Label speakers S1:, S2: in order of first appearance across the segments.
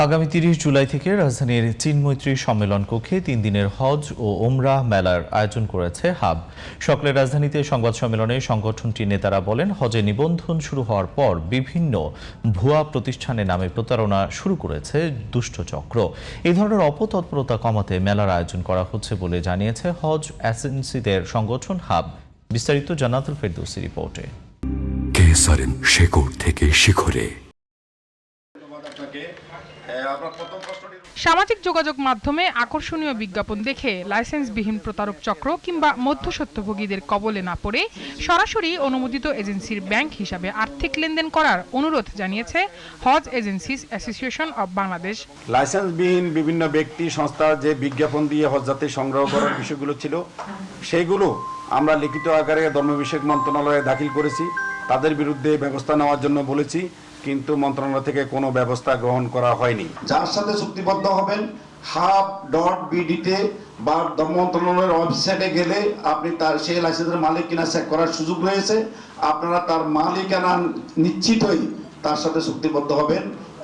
S1: আগামী ৩০ জুলাই থেকে রাজধানীর চীন-মৈত্রী সম্মেলন কক্ষে ৩ দিনের হজ ও ওমরাহ মেলার আয়োজন করেছে হাব। সকালে রাজধানীতে সংবাদ সম্মেলনে সংগঠনটির নেতারা বলেন, হজে নিবন্ধন শুরু হওয়ার পর বিভিন্ন ভুয়া প্রতিষ্ঠানের নামে প্রতারণা শুরু করেছে দুষ্ট চক্র। এই ধরনের অপতৎপরতা কমাতে মেলার আয়োজন করা হচ্ছে বলে জানিয়েছে হজ এজেন্সিদের সংগঠন হাব। বিস্তারিত জান্নাতুল ফেরদৌসী রিপোর্টে।
S2: কেসারেন শেকড় থেকে শিখরে।
S3: সামাজিক যোগাযোগ মাধ্যমে আকর্ষণীয় বিজ্ঞাপন দেখে লাইসেন্সবিহীন প্রতারক চক্র কিংবা মধ্যস্বত্বভোগীদের কবলে না পড়ে সরাসরি অনুমোদিত এজেন্সির ব্যাংক হিসাবে আর্থিক লেনদেন করার অনুরোধ জানিয়েছে হজ এজেন্সিস অ্যাসোসিয়েশন অব বাংলাদেশ।
S4: লাইসেন্সবিহীন বিভিন্ন ব্যক্তি সংস্থা যে বিজ্ঞাপন দিয়ে হজ যাত্রী সংগ্রহ করার বিষয়গুলো ছিল, সেইগুলো আমরা লিখিত আকারে ধর্ম বিষয়ক মন্ত্রণালয়ে দাখিল করেছি। তাদের বিরুদ্ধে ব্যবস্থা নেওয়ার জন্য বলেছি, কিন্তু মন্ত্রণালয় থেকে কোনো ব্যবস্থা গ্রহণ করা হয়নি।
S5: যার সাথে চুক্তিবদ্ধ হবেন hub.bd-তে বা ধর্ম মন্ত্রণালয়ের ওয়েবসাইটে গেলে আপনি তার সেই লাইসেন্সের মালিক কিনা চেক করার সুযোগ রয়েছে। আপনারা তার মালিকানা নিশ্চিত হয়ে তার সাথে চুক্তিবদ্ধ হবেন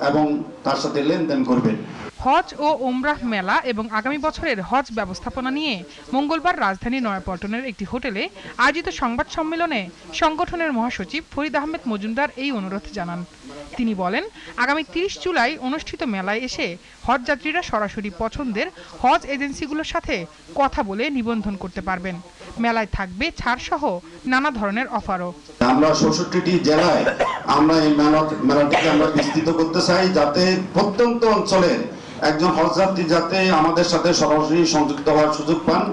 S5: এবং তার সাথে লেনদেন করবেন।
S3: হজ ও ওমরাহ মেলা এবং আগামী বছরের হজ ব্যবস্থাপনা নিয়ে মঙ্গলবার রাজধানীর নয়াপল্টনের একটি হোটেলে আয়োজিত সংবাদ সম্মেলনে সংগঠনের মহাসচিব ফরিদ আহমেদ মজুমদার এই অনুরোধ জানান। তিনি বলেন, আগামী ৩০ জুলাই অনুষ্ঠিত মেলায় এসে হজ যাত্রীরা সরাসরি পছন্দের হজ এজেন্সিগুলোর সাথে কথা বলে নিবন্ধন করতে পারবেন। মেলায় থাকবে ছাড়সহ নানা ধরনের অফারও।
S5: আমরা ৬৬টি জেলায় আমরা এই মেলাটিকে আমরা বিস্তৃত করতে চাই, যাতে প্রত্যন্ত অঞ্চলের একজন হজযাত্রী যাতে আমাদের সাথে সরাসরি সংযুক্ত হওয়ার সুযোগ পান।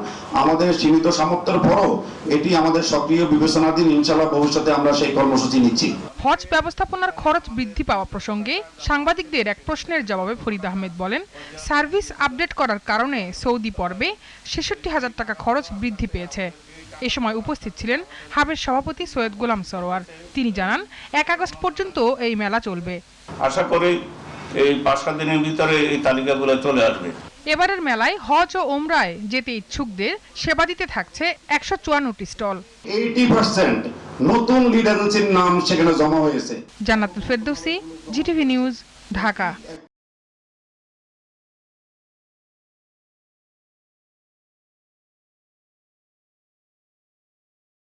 S5: আমাদের সীমিত সামর্থ্যের পরও এটি আমাদের সক্রিয় বিবেচনাধীন। ইনশাআল্লাহ ভবিষ্যতে আমরা সেই কর্মসূচি নিচ্ছি।
S3: হজ ব্যবস্থাপনার খরচ বৃদ্ধি পাওয়া প্রসঙ্গে সাংবাদিকদের এক প্রশ্নের জবাবে ফরিদ আহমেদ বলেন, সার্ভিস আপডেট করার কারণে সৌদি পর্বে ৬৬,০০০ টাকা খরচ বৃদ্ধি পেয়েছে। এ সময় উপস্থিত ছিলেন হাবের সভাপতি সৈয়দ গোলাম সরোয়ার। তিনি জানান, ১ আগস্ট পর্যন্ত এই মেলা চলবে।
S6: আশা করি এই ৫-৭ দিনের ভিতরে এই তালিকাগুলো চলে আসবে।
S3: এবারের মেলায় হজ ও ওমরায় যেতে ইচ্ছুকদের সেবা দিতে থাকছে ১৫৪টি স্টল।
S5: 80% নতুন লিড এজেন্সির নাম সেখানে জমা হয়েছে।
S3: জান্নাতুল ফেরদৌসী, জিটিভি নিউজ, ঢাকা।